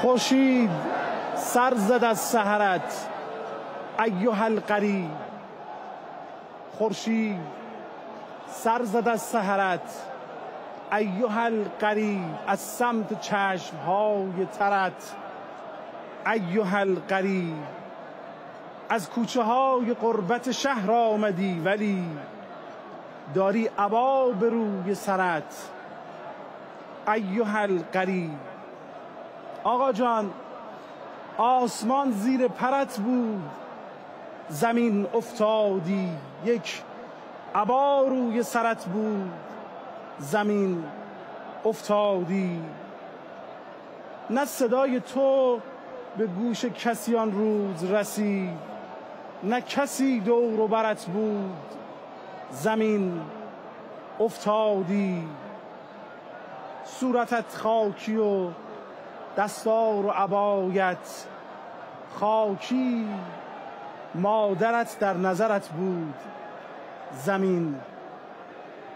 خورشید سر زد از سحرت ایها الغریب. خورشید سر زد از سحرت ایها الغریب، از سمت چشمهای ترت ایها الغریب. از کوچه های غربت شهر آمدی ولی داری عبا به روی سرت ایها الغریب. آقا جان، آسمان زیر پرت بود، زمین افتادی، یک عبا روی سرت بود، زمین افتادی. نه صدای تو به گوش کسی آن روز رسید، نه کسی دور و برت بود، زمین افتادی. صورتت خاکی و دستار و عبایت خاکی، مادرت در نظرت بود، زمین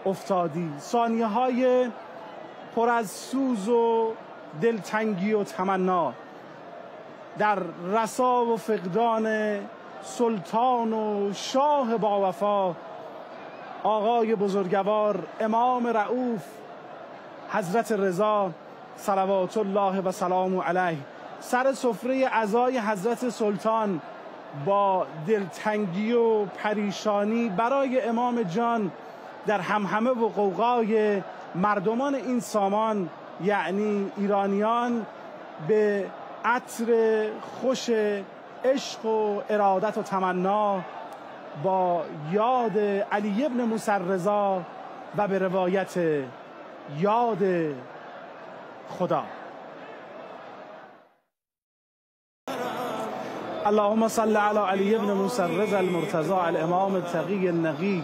افتادی. ثانیه های پر از سوز و دلتنگی و تمنا در رسا و فقدان سلطان و شاه با وفا، آقای بزرگوار امام رؤوف حضرت رضا صلوات الله و سلام علیه، سر سفره عزای حضرت سلطان با دلتنگی و پریشانی برای امام جان در همهمه و غوغای مردمان این سامان، یعنی ایرانیان، به عطر خوش عشق و ارادت و تمنا با یاد علی ابن موسی الرضا و به روایت یاد خدا. اللهم صل على علی ابن موسی الرضا المرتضى الامام التقی النقی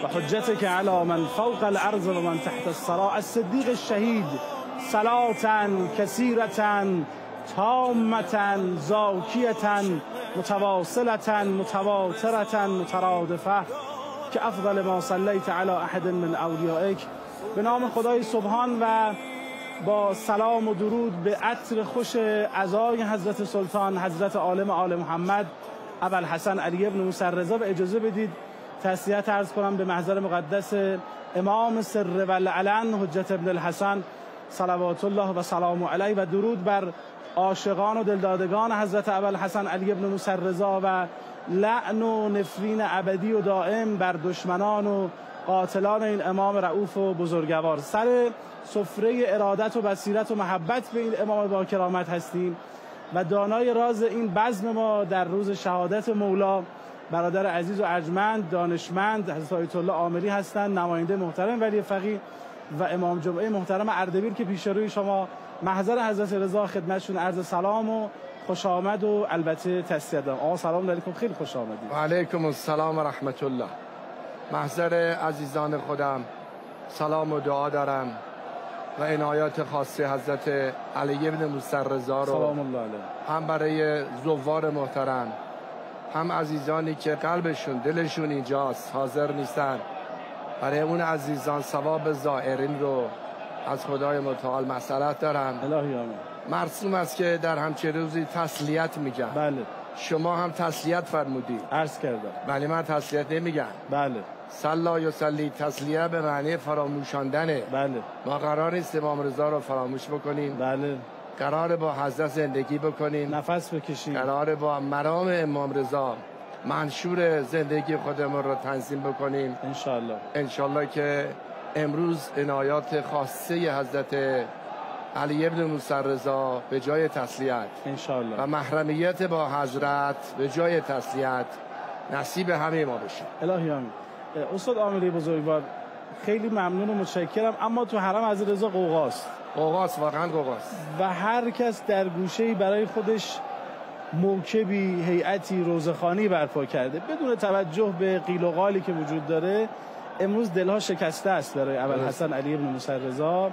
و حجتك على من فوق الارض و من تحت الثری الصدیق الشهید صلاة کثیرة تامة زاکیة متواصلة متواترة مترادفة که افضل ما صلیت علی احد من اولیائک. به نام خدای سبحان و با سلام و درود به عطر خوش عزای حضرت سلطان حضرت عالم آل محمد ابوالحسن علی ابن موسی الرضا، و اجازه بدید تسلیت عرض کنم به محضر مقدس امام سر و العلن حجت ابن الحسن صلوات الله و سلام علیه، و درود بر عاشقان و دلدادگان حضرت ابوالحسن علی ابن موسی الرضا و لعن و نفرین ابدی و دائم بر دشمنان و قاتلان این امام رؤوف و بزرگوار. سر سفره ارادت و بصیرت و محبت به این امام با کرامت هستیم و دانای راز این بزم ما در روز شهادت مولا برادر عزیز و ارجمند دانشمند حضرت آیت الله عامری هستند، نماینده محترم ولی فقیه و امام جمعه محترم اردبیل که پیش روی شما محضر حضرت رضا خدمتشون عرض سلام و خوش آمد و البته تسلیت دارم. آقا سلام علیکم، خیلی خوش آمدید. و علیکم السلام و رحمت الله. محضر عزیزان خودم سلام و دعا دارم و عنایات خاصه حضرت علی ابن موسی الرضا رو سلام الله علیه هم برای زوار محترم، هم عزیزانی که قلبشون دلشون اینجاست حاضر نیستن، برای اون عزیزان ثواب زائرین رو از خدای متعال مسئلت دارم. الهی آمین. مرسوم است که در همچین روزی تسلیت میگم. بله. شما هم تسلیت فرمودید. عرض کردم. ولی من تسلیت نمیگم. بله. صلا یصلی تسلیه به معنی فراموشاندنه. بله. ما قرار نیست امام رضا رو فراموش بکنیم. بله. قرار با حضرت زندگی بکنیم. نفس بکشیم. قرار با مرام امام رضا منشور زندگی خودمون رو تنظیم بکنیم. انشالله که امروز عنایات خاصه حضرت علی ابن موسی الرضا به جای تسلیت انشالله و محرمیت با حضرت به جای تسلیت نصیب همه ما بشه. الهی آمین. استاد عامری بزرگوار، خیلی ممنون و متشکرم، اما تو حرم حضرت رضا قوقاست. قوقاست، واقعا قوقاست و هر کس در گوشه‌ای برای خودش موکبی، هیئتی، روزخوانی برپا کرده بدون توجه به قیل و قالی که وجود داره. امروز دلها شکسته است برای ابوالحسن علی ابن موسی الرضا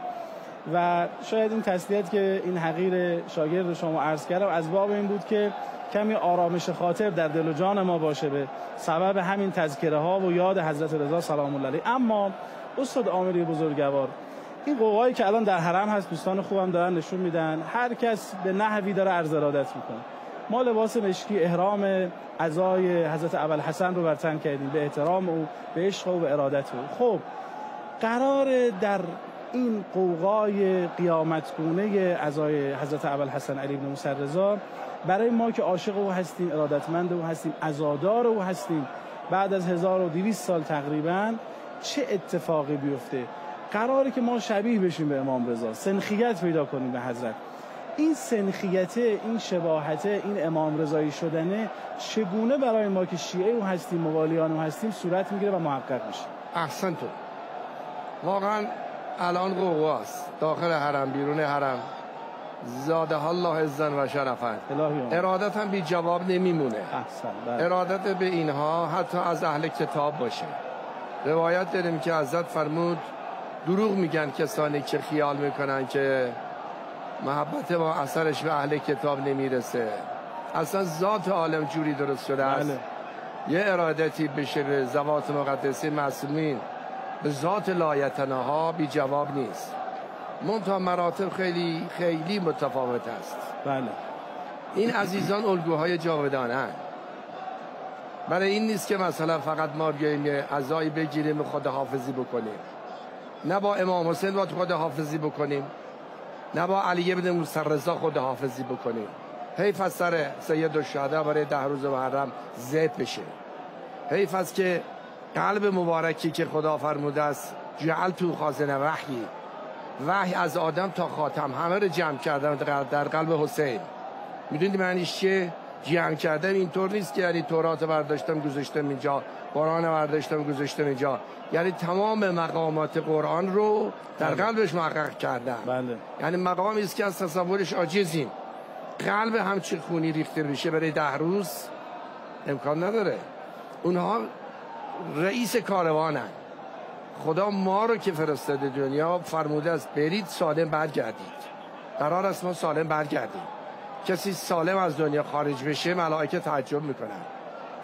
و شاید این تسلیت که این حقیر شاگرد شما عرض کردم از باب این بود که کمی آرامش خاطر در دل و جان ما باشه به سبب همین تذکره ها و یاد حضرت رضا سلام الله علیه. اما استاد عامری بزرگوار، این قوقایی که الان در حرم هست دوستان خوبم دارن نشون میدن، هر کس به نحوی داره عرض ارادت میکنه. ما لباس مشکی احرام عزای حضرت ابوالحسن رو بر تن کردیم به احترام او، به عشق او، به ارادت او. خب قرار در این قوقای قیامتگونه عزای حضرت ابوالحسن علی بن موسی رضا برای ما که عاشق او هستیم، ارادتمند او هستیم، عزادار او هستیم، بعد از 1200 سال تقریبا چه اتفاقی بیفته؟ قراره که ما شبیه بشیم به امام رضا، سنخیت پیدا کنیم به حضرت. این سنخیت، این شباهت، این امام رضایی شدنه چگونه برای ما که شیعه او هستیم، موالیان او هستیم صورت میگیره و محقق میشه؟ احسن تو واقعا الان قوقاست داخل حرم، بیرون حرم، زاده الله عزا و شرفا، ارادت هم بی جواب نمیمونه. ارادت به اینها حتی از اهل کتاب باشه. روایت داریم که حضرت فرمود دروغ میگن کسانی که خیال میکنن که محبت ما اثرش به اهل کتاب نمیرسه. اصلا ذات عالم جوری درست شده است یه ارادتی بشه به ذوات مقدسه معصومین، به ذات لایتناها بی جواب نیست. منتها مراتب خیلی خیلی متفاوت است. بله. این عزیزان الگوهای جاودانه. برای این نیست که مثلا فقط ما بیاییم یه عزایی بگیریم و خداحافظی بکنیم. نه با امام حسین باید خداحافظی بکنیم، نه با علی بن موسی رضا خداحافظی بکنیم. حیف از سر سید الشهدا برای 10 روز محرم ذبح بشه. حیف است که قلب مبارکی که خدا فرموده است جعل تو خازن وحی از آدم تا خاتم همه رو جمع کردم در قلب حسین. میدونید معنیش چیه؟ جمع کردن اینطور نیست که یعنی تورات برداشتم گذاشتم اینجا، قرآن برداشتم گذاشتم اینجا، یعنی تمام مقامات قرآن رو در قلبش محقق کردم. بله. یعنی مقامی است که از تصورش عاجزیم. قلب همچین خونی ریخته بشه برای 10 روز امکان نداره. اونها رئیس کاروانن. خدا ما رو که فرستاده دنیا فرموده است برید سالم برگردید. قرار است ما سالم برگردیم. کسی سالم از دنیا خارج بشه ملائکه تعجب میکنن.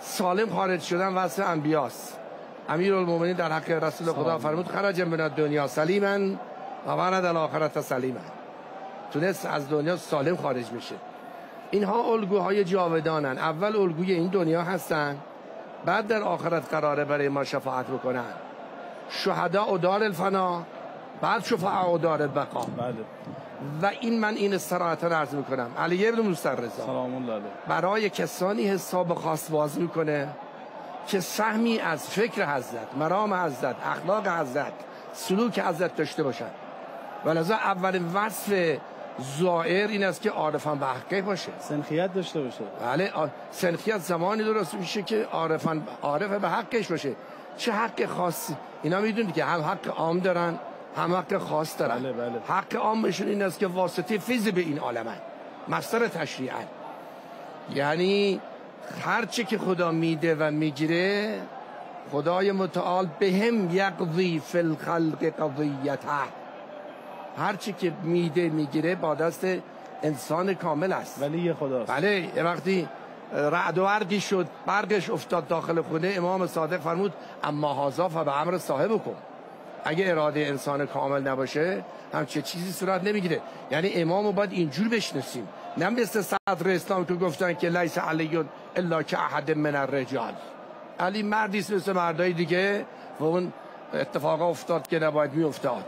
سالم خارج شدن وصف انبیاست. امیرالمومنین در حق رسول خدا فرمود خرج من الدنیا سلیما و ورد الاخرة سلیما. تونست از دنیا سالم خارج بشه. اینها الگوهای جاودانن. اول الگوی این دنیا هستن، بعد در آخرت قراره برای ما شفاعت بکنن. شهدا و دار الفنا، بعد شفاعت و دار البقا. بله. و این استراحتا عرض میکنم علی بن موسی رضا سلام الله علیه برای کسانی حساب خاص باز میکنه که سهمی از فکر حضرت، مرام حضرت، اخلاق حضرت، سلوک حضرت داشته باشن. ولذا اولین وصف زائر این است که عارفان به حقه باشه، سنخیت داشته باشه. بله، سنخیت زمانی درست میشه که عارف به حقش باشه. چه حق خاصی؟ اینا میدونید که هم حق عام دارن هم حق خاص دارن. بله بله. حق عامشون این است که واسطه فیض به این عالمن، مصدر تشریعن. یعنی هرچی که خدا میده و میگیره خدای متعال بهم یقضی فی الخلق قضیته. هرچی که میده میگیره با دست انسان کامل است، ولی خداست. بله. وقتی رعد و برقی شد، برقش افتاد داخل خونه، امام صادق فرمود اما هذا فبامر صاحبکم. اگه اراده انسان کامل نباشه همچه چیزی صورت نمیگیره. یعنی امامو باید اینجور بشناسیم، نه مثل صدر اسلام که گفتن که لیس علی الا که احد من الرجال. علی مردی است مثل مردای دیگه و اون اتفاقا افتاد که نباید میافتاد.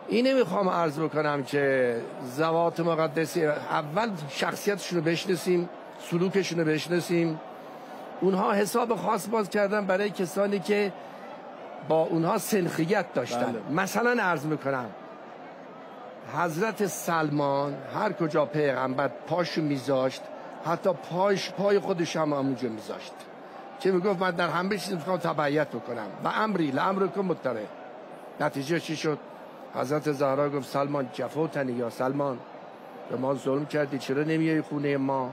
اینه میخوام عرض بکنم که ذوات مقدسی اول شخصیتشون رو بشناسیم، سلوکشون رو بشناسیم. اونها حساب خاص باز کردن برای کسانی که با اونها سنخیت داشتن. بله. مثلا عرض میکنم حضرت سلمان هر کجا پیغمبر پاشو میذاشت، حتی پای خودش هم همونجا میذاشت که میگفت من در همه چیز میخوام تبعیت بکنم و امری لامرکم متبع. نتیجه چی شد؟ حضرت زهرا گفت سلمان جفوتنی، یا سلمان به ما ظلم کردی، چرا نمیای خونه ما؟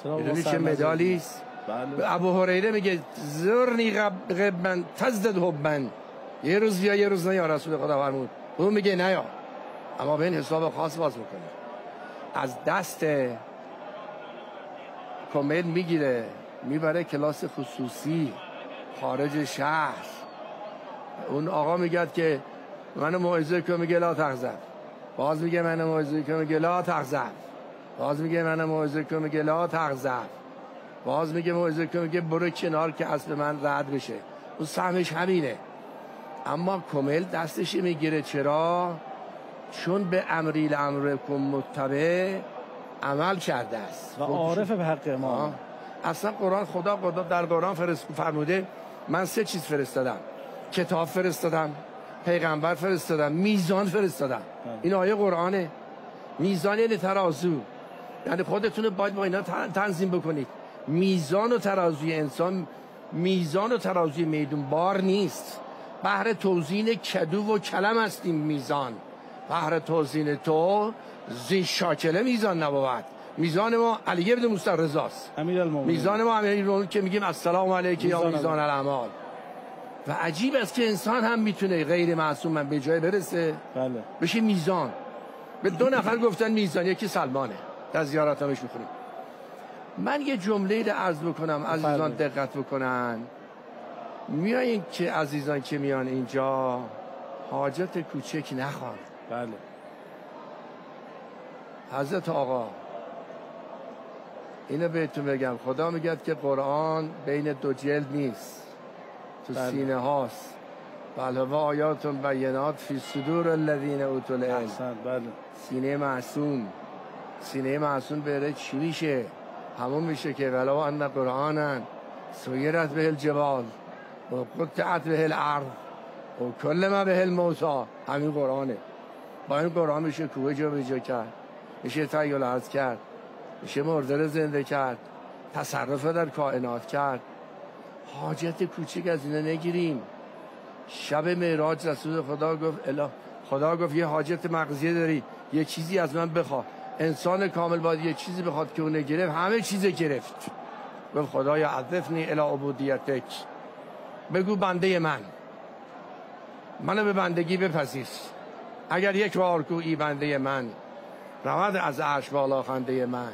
میدونی چه مدالی است؟ بله. ابو هریره میگه زرنی قبن تزدد حبن، یه روز بیا یه روز نه یا رسول خدا فرمود. اون میگه نه یا، اما به این حساب خاص باز میکنه، از دست کامل میگیره میبره کلاس خصوصی خارج شهر. اون آقا میگه که منو موعظه کن میگه لا تغضب، باز میگه منو موعظه کن میگه لا تغضب، باز میگه منو موعظه کن میگه لا تغضب، باز میگه موعظه کن میگه برو کنار که اصل من رد بشه. اون سهمش همینه. اما کمیل دستش میگیره. چرا؟ چون به امریل امرکم متبع عمل کرده است و عارف به حق ما. اصلا قرآن خدا در قرآن فرموده من 3 چیز فرستادم: کتاب فرستادم، پیغمبر فرستادم، میزان فرستادم. این آیه قرآنه. میزان یعنی ترازو، یعنی خودتون باید با اینا تنظیم بکنید. میزان و ترازوی انسان میزان و ترازوی میدون بار نیست. بهر توزین کدو و کلم هستیم میزان. بهر توزین تو زین شاکله میزان نبود. میزان ما علی ابن موسی رضاست. میزان ما امیرالمومنین که میگیم السلام علیک یا میزان الاعمال. و عجیب است که انسان هم میتونه غیر معصوم من به جای برسه بله بشه میزان. به 2 نفر گفتن میزان، یکی سلمانه، در زیارتامش میخونیم. من یه جمله رو عرض بکنم عزیزان دقت بکنن. میایین که عزیزان که میان اینجا حاجت کوچک نخوان. بله حضرت آقا اینو بهتون بگم، خدا میگه که قرآن بین 2 جلد نیست، تو سینه هاست. بله و آیات بینات فی صدور الذین اوتوا العلم. بله سینه معصوم. سینه معصوم بره چی میشه؟ همون میشه که ولو ان قرآنا سیرت به الجبال و قطعت به الارض و کل ما به الموتی. همین قرآنه. با این قرآن میشه کوه جا به جا کرد، میشه تحیل عرض کرد، میشه مرده زنده کرد، تصرف در کائنات کرد. حاجت کوچک از اینا نگیریم. شب معراج رسول خدا گفت خدا گفت یه حاجت مغزیه داری، یه چیزی از من بخواه. انسان کامل باید یه چیزی بخواد که اون گرفت، همه چیز گرفت. گفت خدایا عرفنی الی عبودیتک، بگو بنده منو به بندگی بپذیر. اگر یک بار گویی بنده من، رود از عرش بالا خنده من.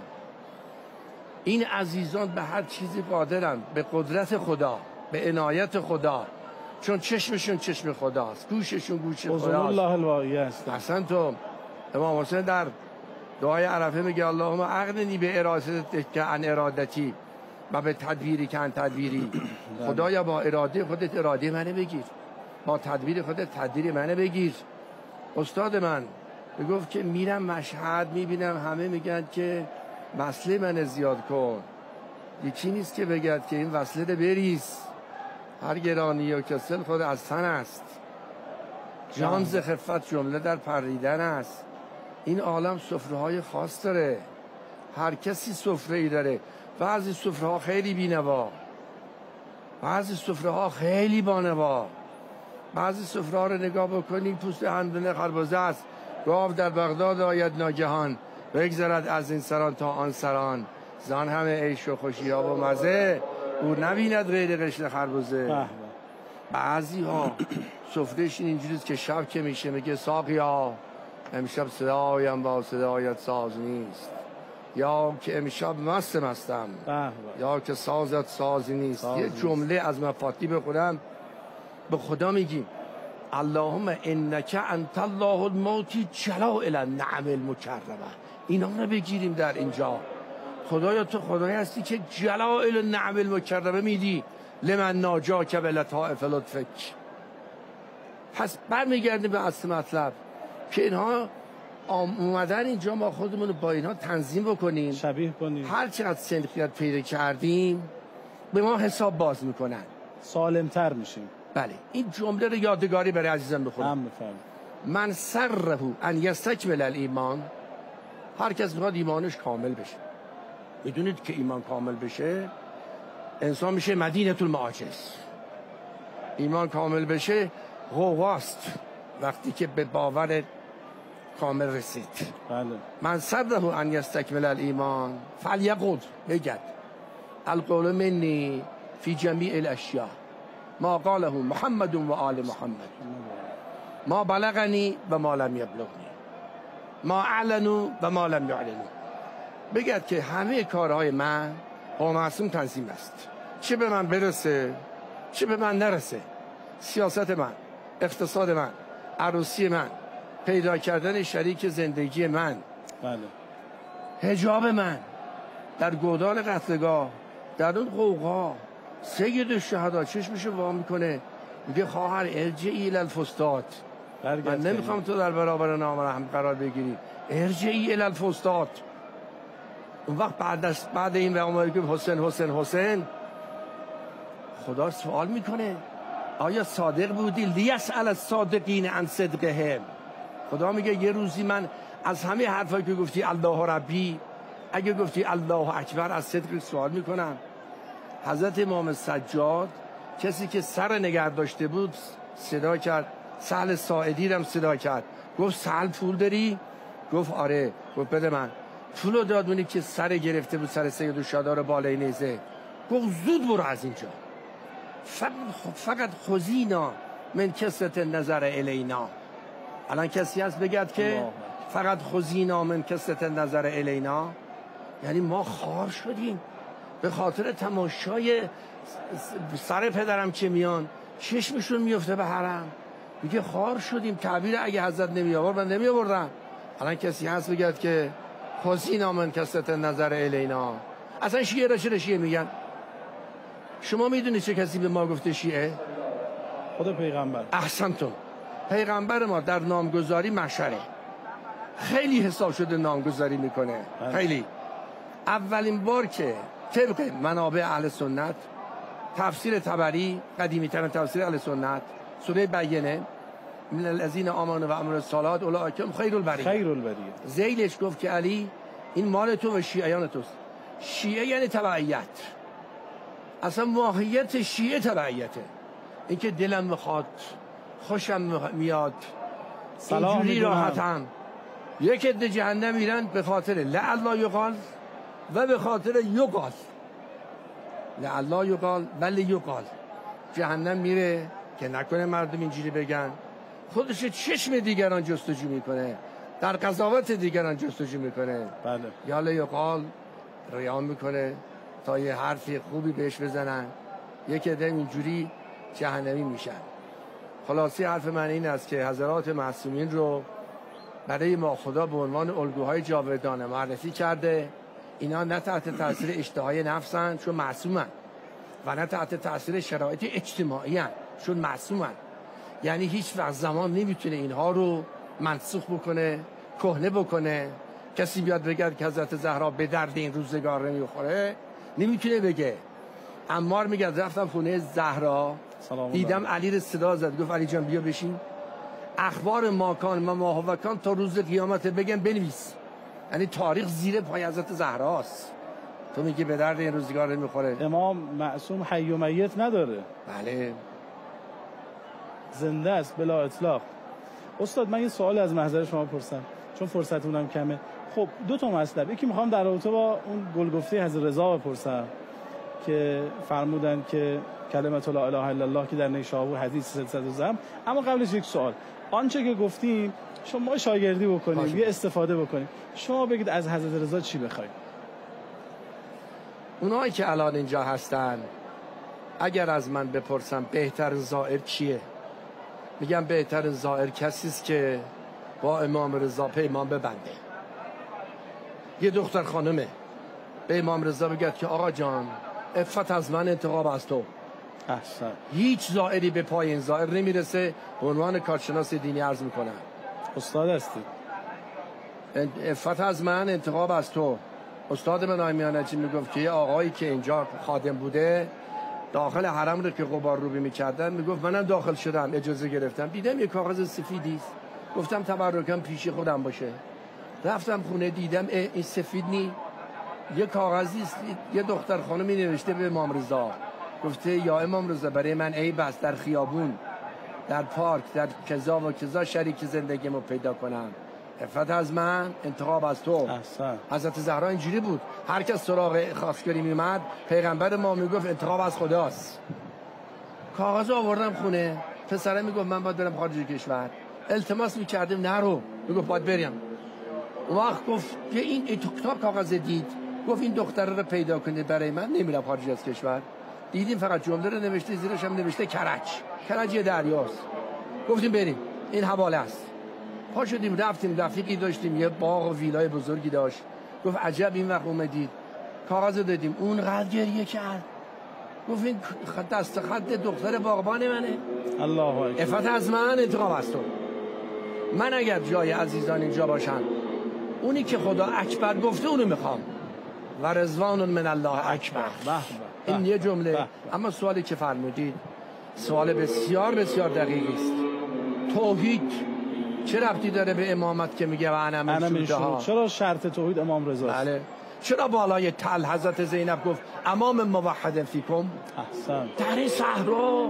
این عزیزان به هر چیزی قادرن، به قدرت خدا، به عنایت خدا، چون چشمشون چشم خداست، گوششون گوش خداست. الله الواعی است. اصلا تو امام حسین در دعای عرفه میگه اللهم اغننی به ارادتک که عن ارادتی و به تدبیری که عن تدبیری. خدایا با اراده خودت اراده منو بگیر، با تدبیر خودت تدبیر منو بگیر. استاد من میگفت که میرم مشهد میبینم همه میگن که وصله من زیاد کن. یکی نیست که بگد که این وصله ده بریز. هر گرانی و کسل خود از تن است، جان ز خفت جمله در پریدن است. این عالم سفره های خاص داره، هر کسی سفره ای داره. بعضی سفره ها خیلی بینوا، بعضی سفره ها خیلی بانوا. بعضی سفره ها رو نگاه بکنید پوست هندونه خربزه است. گاو در بغداد آید ناگهان، بگذرد از این سران تا آن سران. زان همه عیش و خوشی ها و مزه، او نبیند غیر قشر خربزه. بعضی ها سفرهشون اینجوریست که شب که میشه میگه ساقیا امشب صدایم با صدایت ساز نیست، یا که امشب مستم، یا که سازت سازی نیست. یه جمله از مفاتی بخونم، به خدا میگیم اللهم انک انت الله الموتی جلائل النعم المکرمه. اینا رو بگیریم در اینجا. خدایا تو خدایی هستی که جلائل النعم المکرمه میدی لمن ناجاک بلطائف لطفک. پس برمیگردیم به اصل مطلب که اینها اومدن اینجا، ما خودمون با اینها تنظیم بکنیم، شبیه کنیم. هر چقدر سنخیت پیدا کردیم به ما حساب باز میکنن، سالمتر میشیم. بله این جمله رو یادگاری برای عزیزان بخونم. من سره ان یستکمل الایمان. هر کس میخواد ایمانش کامل بشه. میدونید که ایمان کامل بشه انسان میشه مدینه المعاجز. ایمان کامل بشه غواست وقتی که به باور کامل رسید. بله. من سره ان یستکمل الایمان فلیقول، بگد القول منی فی جمیع الاشیاء ما قاله محمد و آل محمد، ما بلغنی و ما لم یبلغنی، ما اعلنوا و ما لم یعلنوا. بگد که همه کارهای من با معصوم تنظیم است، چه به من برسه چه به من نرسه. سیاست من، اقتصاد من، عروسی من، پیدا کردن شریک زندگی من، بله، حجاب من در گودال قتلگاه، در اون قوقا، سید الشهدا چشمشو وا میکنه میگه خواهر ارجعی الی الفستاد، من نمیخوام تو در برابر نامرهم قرار بگیری، ارجعی الی الفستاد. اون وقت بعد این وقت که حسین حسین حسین، خدا سوال میکنه آیا صادق بودی؟ لیسأل الصادقین عن صدقهم. خدا میگه یه روزی من از همه حرفایی که گفتی الله ربی، اگه گفتی الله اکبر، از صدق سوال میکنم. حضرت امام سجاد کسی که سر نگه داشته بود صدا کرد، سهل ساعدی هم صدا کرد، گفت سهل پول داری؟ گفت آره. گفت بده من. پولو داد اونی که سر گرفته بود، سر سید الشهدا رو بالای نیزه. گفت زود برو از اینجا، فقط خذینا من کثرت نظر الینا. الان کسی هست بگد که فقط خذینا من کثرت نظر الینا؟ یعنی ما خوار شدیم به خاطر تماشای سر پدرم که میان چشمشون میفته به حرم، میگه خوار شدیم. تعبیر اگه حضرت نمی آورد من نمی آوردم. الان کسی هست بگد که خذینا من کثرت نظر الینا؟ اصلا شیعه را چرا شیعه میگن؟ شما میدونید چه کسی به ما گفته شیعه؟ خود پیغمبر. احسنتون. پیغمبر ما در نامگذاری مشره خیلی حساب شده نامگذاری میکنه، خیلی. اولین بار که طبق منابع اهل سنت، تفسیر طبری، قدیمی ترین تفسیر اهل سنت، سوره بینه، من الذین آمنوا و عملوا الصالحات اولئک هم خیر البریه، خیر البریه، زیدش گفت که علی این مال تو و شیعیان توست. شیعه یعنی تبعیت، اصلا ماهیت شیعه تبعیته، اینکه دلم میخواد، خوشم میاد، اینجوری راحتم. یک عده جهنم میرن به خاطر لعلا یقال و به خاطر یقال، لعلا یقال ولی یقال. جهنم میره که نکنه مردم اینجوری بگن، خودش چشم دیگران جستجو میکنه، در قضاوت دیگران جستجو میکنه. بله. یا لیقال ریا میکنه تا یه حرفی خوبی بهش بزنن، یک عده اینجوری جهنمی میشن. خلاصی حرف من این است که حضرات معصومین رو برای ما خدا به عنوان الگوهای جاودانه معرفی کرده. اینا نه تحت تاثیر اشتهای نفسن چون معصومن، و نه تحت تاثیر شرایط اجتماعی هن چون معصومن. یعنی هیچ وقت زمان نمیتونه اینها رو منسوخ بکنه، کهنه بکنه. کسی بیاد بگه که حضرت زهرا به درد این روزگار نمیخوره، نمیتونه بگه. عمار میگه رفتم خونه زهرا، دیدم علی رو صدا زد، گفت علی جان بیا بشین، اخبار ماکان و ماهوکان تا روز قیامت بگم بنویس. یعنی تاریخ زیر پای حضرت زهراست. تو میگی به درد این روزگار نمیخوره. امام معصوم حی و میت نداره. بله، زنده است بلا اطلاق. استاد من یه سوال از محضر شما پرسم چون فرصتونم کمه. خب دو تا مطلب، یکی میخوام در رابطه با اون گلگفته حضرت رضا بپرسم که فرمودن که کلمت لا اله الا الله که در نیشابور حدیث 300 اما قبلش یک سوال، آنچه که گفتیم شما شاگردی بکنیم یه استفاده بکنیم، شما بگید از حضرت رضا چی بخواید؟ اونایی که الان اینجا هستن اگر از من بپرسم بهتر زائر کیه، میگم بهتر زائر کسی است که با امام رضا پیمان ببنده. یه دختر خانمه به امام رضا بگه که آقا جان عفت از من، انتقام از تو. احسن. هیچ زائری به پای این زائر نمیرسه. به عنوان کارشناس دینی عرض میکنم، استاد هستی، عفت از من، انتقام از تو. استاد من آقای میانجی میگفت که یه آقایی که اینجا خادم بوده داخل حرم رو که غبار روبی میکردن، میگفت منم داخل شدم، اجازه گرفتم، دیدم یه کاغذ سفیدی است، گفتم تبرکم پیش خودم باشه. رفتم خونه دیدم این سفید نی، یه کاغذی است، یه دختر خانمی نوشته به امام رضا، گفته یا امام رضا برای من عیب است در خیابون، در پارک، در کذا و کذا شریک زندگیمو پیدا کنم. عفت از من، انتقام از تو. احسن. حضرت زهرا اینجوری بود، هر کس سراغ خواستگاری میومد پیغمبر ما میگفت انتقام از خداست. کاغذ آوردم خونه، پسرم میگفت من باید برم خارج کشور، التماس میکردم نرو، میگفت باید بریم. اون وقت گفت که این تو کتاب کاغذ دید، گفت این دختر رو پیدا کنید برای من، نمیرم خارج از کشور. دیدیم فقط جمله رو نوشته، زیرش هم نوشته کرج. کرج یه دریاست. گفتیم بریم. این حواله است. پا شدیم رفتیم، رفیقی داشتیم یه باغ و ویلای بزرگی داشت، گفت عجب این وقت اومدید، کاغذ دادیم، اون قد گریه کرد، گفت این دست خط دختر باغبان منه. الله اکبر. عفت از من، انتقام از تو. من اگر جای عزیزان اینجا باشم، اونی که خدا اکبر گفته اونو میخوام. و رضوان من الله اکبر. این یه جمله. اما سوالی که فرمودید سوال بسیار بسیار دقیقی است. توحید چه ربطی داره به امامت که میگه و انا من شهدا؟ چرا شرط توحید امام رضا است؟ بله. چرا بالای تل حضرت زینب گفت امام موحد فیکم؟ احسن. در این صحرا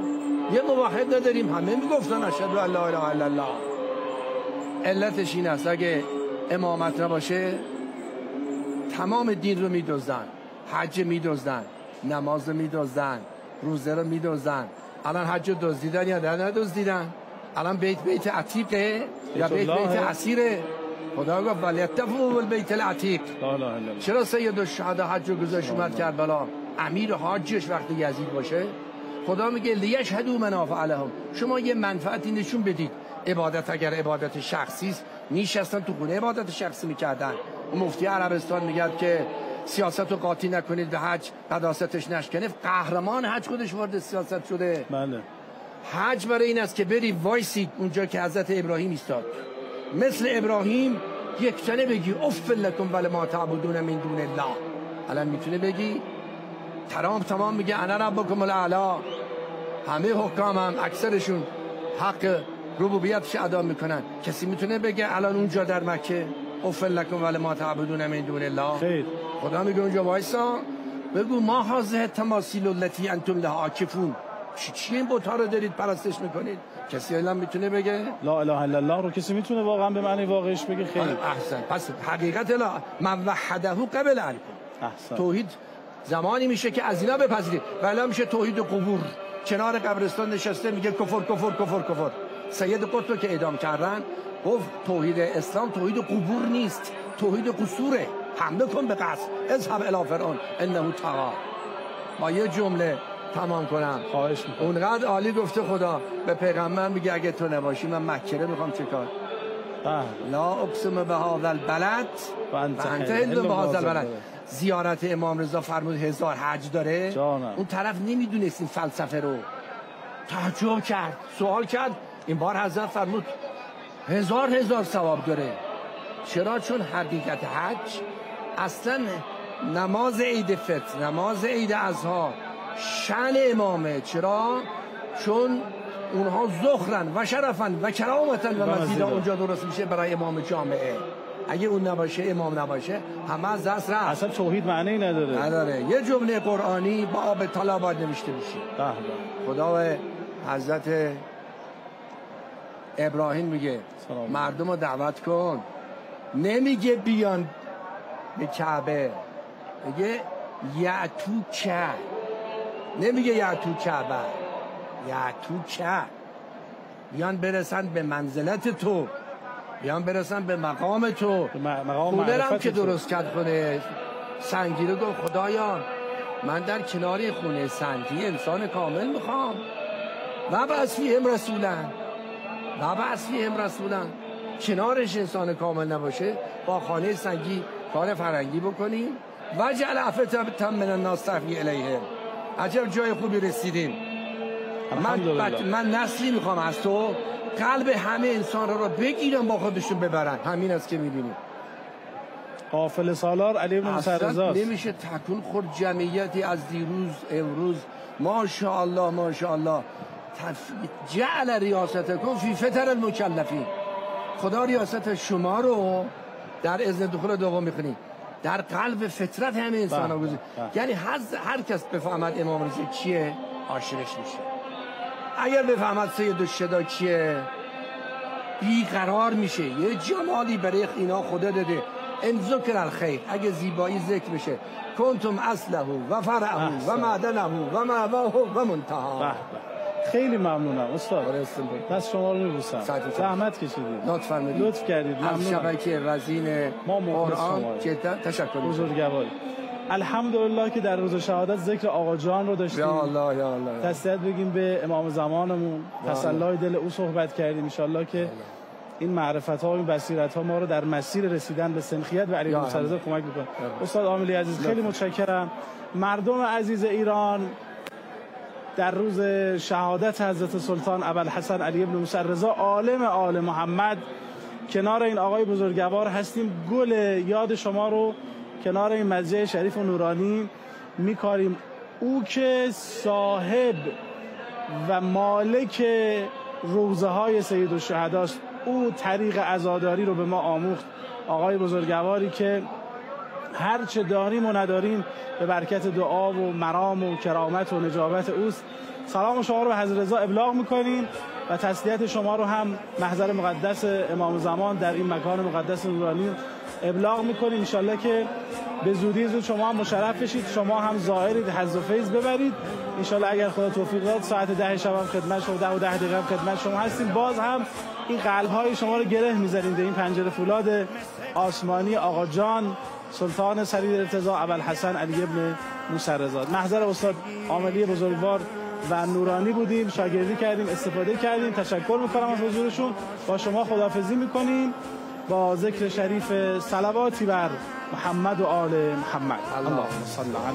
یه موحد نداریم، همه میگفتن اشهد ان لا اله الا الله. علتش این است اگه امامت نباشه تمام دین رو میدزدن، حج میدزدن، نماز میدزدن، روزه رو میدزدن. الان حج دزدیدن یا ندزدیدن؟ الان بیت عتیقه یا بیت اسیره؟ خدا گفت ولیطفوا بالبیت العتیق. چرا سید الشهدا حج رو گذاشت اومد کربلا؟ امیر حاجش وقتی یزید باشه خدا میگه لیشهدوا منافع لهم، شما یه منفعتی نشون بدید. عبادت اگر عبادت شخصی است میشستن تو خونه عبادت شخصی میکردن. مفتی عربستان میگه که سیاست رو قاطی نکنید به حج قداستش نشکنه. قهرمان حج خودش وارد سیاست شده. بله. حج برای این است که بری وایسید اونجا که حضرت ابراهیم ایستاد، مثل ابراهیم یک تنه بگی اف لکم ولما تعبدون من دون الله. الان میتونه بگی تمام میگه انا ربکم الاعلی. همه حکام هم اکثرشون حق ربوبیتش ادا میکنن. کسی میتونه بگه الان اونجا در مکه اف لکم ولما تعبدون من دون الله؟ خیر. خدا میگه اونجا وایسا بگو ما هذه تماثیل التي انتم لها عاکفون. چی این بت‌ها رو دارید پرستش میکنید؟ کسی الان میتونه بگه لا اله الا الله رو کسی میتونه واقعا به معنی واقعیش بگه؟ خیر. احسن. پس حقیقت لا من وحده قبل ان. احسن. توحید زمانی میشه که از اینا بپذیرید، ولی میشه توحید قبور. کنار قبرستان نشسته میگه کفر کفر کفر کفر. سید قطب که اعدام کردن گفت توحید اسلام توحید قبور نیست، توحید قصوره. حمله کن به قصر، اذهب الی فرعون انه طغى. با یه جمله تمام کنم. خواهش میکنم. اونقدر عالی گفته خدا به پیغمبر میگه اگه تو نباشی من مکه رو میخوام چیکار؟ لا اقسم بهذا البلد و انت حل بهذا البلد. زیارت امام رضا فرمود 1000 حج داره. جانم. اون طرف نمیدونست این فلسفه رو، تعجب کرد، سوال کرد. این بار حضرت فرمود 1000 ثواب داره. چرا؟ چون حقیقت حج اصلا نماز عید فطر، نماز عید اضحی شأن امامه. چرا؟ چون اونها ذخرن و شرفن و کرامتن و مزیدا اونجا درست میشه برای امام جامعه. اگه اون نباشه، امام نباشه، همه از دست رفت. اصلا توحید معنی نداره. یه جمله قرآنی با آب طلا باید نوشته میشه. خدا و حضرت ابراهیم میگه مردم رو دعوت کن، نمیگه بیان به کعبه، میگه یعتوکه، نمیگه یعتوکه، یعتوکه، بیان برسن به منزلت تو، بیان برسن به مقام تو. خودم که درست کرد خونه سنگی رو گفت خدایا من در کنار خونه سنگی انسان کامل میخوام. و بعث فیهم رسولا، کنارش انسان کامل نباشه با خانه سنگی کار فرنگی بکنیم. و جعل افئدة من الناس تهوی الیهم. عجب جای خوبی رسیدیم. من نسلی میخوام از تو قلب همه انسان رو بگیرم با خودشون ببرن. همین است که میبینیم. قافله سالار علی بن موسی رضا نمیشه تکون خورد جمعیتی از دیروز امروز. ماشاءالله ماشاءالله. جعل ریاستکم فی فطر المکلفین. خدا ریاست شما رو در اذن دخول دوم میکنی در قلب فطرت همه انسان ها گذاشت. یعنی هر کس بفهمد امام رضا چیه عاشقش میشه. اگر بفهمد سید الشهدا چیه بیقرار میشه. یه جمالی برای اینا خدا داده. ان ذکر الخیر، اگه زیبایی ذکر بشه کنتم اصله و فرعه و معدنه و معواه و منتهى. خیلی ممنونم استاد. دست شما رو میبوسم. زحمت کشیدید. لطف کردید. ممنونم. از شبکه رزین قرآن جدا تشکر. بزرگواری. الحمدلله که در روز شهادت ذکر آقا جان رو داشتیم. یا الله یا الله. تسلیت بگیم به امام زمانمون، تسلای دل او صحبت کردیم. ان شاء الله که این معرفت ها و این بصیرت ها ما رو در مسیر رسیدن به سنخیت و علی موسی رضا کمک میکنه. استاد عاملی عزیز خیلی متشکرم. مردم عزیز ایران، در روز شهادت حضرت سلطان ابوالحسن علی ابن موسی رضا عالم آل محمد کنار این آقای بزرگوار هستیم. گل یاد شما رو کنار این مسجد شریف و نورانی میکاریم. او که صاحب و مالک روزه های سید الشهداست، او طریق عزاداری رو به ما آموخت. آقای بزرگواری که هر چه داریم و نداریم به برکت دعا و مرام و کرامت و نجابت اوست. سلام شما رو به حضرت رضا ابلاغ میکنیم و تسلیت شما رو هم محضر مقدس امام زمان در این مکان مقدس نورانی ابلاغ میکنیم. انشالله که به زودی زود شما هم مشرف بشید، شما هم ظاهرید، حظ و فیض ببرید. انشالله اگر خدا توفیق داد ساعت 10 شب هم خدمت شما، 10 و 10 دقیقه خدمت شما هستیم. باز هم این قلب های شما رو گره میزنیم به این پنجره فولاد آسمانی آقا جان سلطان سریر ارتضا ابوالحسن علی ابن موسی رضا. محضر استاد عاملی بزرگوار و نورانی بودیم، شاگردی کردیم، استفاده کردیم. تشکر میکنم از حضورشون. با شما خداحافظی میکنیم با ذکر شریف صلواتی بر محمد و آل محمد. اللهم صل علی